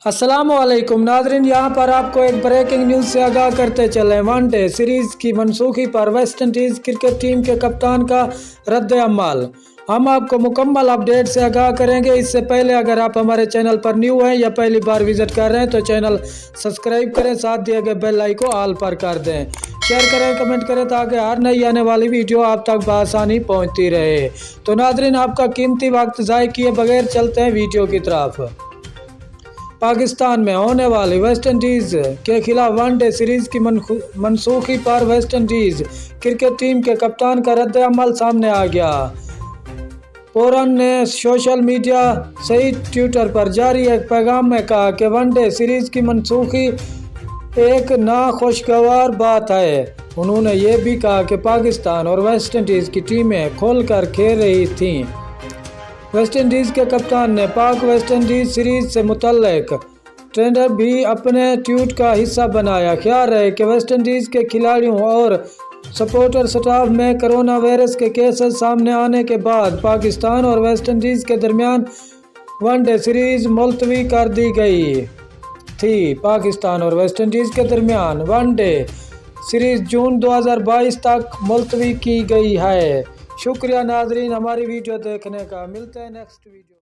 अस्सलाम वालेकुम नाज़रीन, यहाँ पर आपको एक ब्रेकिंग न्यूज़ से आगाह करते चलें। वनडे सीरीज़ की मनसूखी पर वेस्ट इंडीज़ क्रिकेट टीम के कप्तान का रद्द-ए-अमल। हम आपको मुकम्मल अपडेट से आगाह करेंगे। इससे पहले अगर आप हमारे चैनल पर न्यू हैं या पहली बार विजिट कर रहे हैं तो चैनल सब्सक्राइब करें, साथ दिए गए बेल आइकन को ऑल पर कर दें, शेयर करें, कमेंट करें ताकि हर नई आने वाली वीडियो आप तक बआसानी पहुँचती रहे। तो नाज़रीन, आपका कीमती वक्त ज़ाय किए बगैर चलते हैं वीडियो की तरफ। पाकिस्तान में होने वाली वेस्ट इंडीज़ के खिलाफ वनडे सीरीज़ की मनसूखी पर वेस्ट इंडीज़ क्रिकेट टीम के कप्तान का रद्द-ए-अमल सामने आ गया। पोरन ने सोशल मीडिया सहित ट्विटर पर जारी एक पैगाम में कहा कि वनडे सीरीज़ की मनसूखी एक नाखुशगवार बात है। उन्होंने ये भी कहा कि पाकिस्तान और वेस्ट इंडीज़ की टीमें खोलकर खेल रही थीं। वेस्ट इंडीज़ के कप्तान ने पाक वेस्ट इंडीज़ सीरीज़ से मुतल्लिक ट्रेंडर भी अपने ट्वीट का हिस्सा बनाया। ख्याल रहे कि वेस्ट इंडीज़ के खिलाड़ियों और सपोर्टर स्टाफ में कोरोना वायरस के केसेस सामने आने के बाद पाकिस्तान और वेस्ट इंडीज़ के दरमियान वनडे सीरीज़ मुलतवी कर दी गई थी। पाकिस्तान और वेस्ट इंडीज़ के दरमियान वनडे सीरीज़ जून 2022 तक मुलतवी की गई है। शुक्रिया नाजरीन हमारी वीडियो देखने का। मिलते हैं नेक्स्ट वीडियो।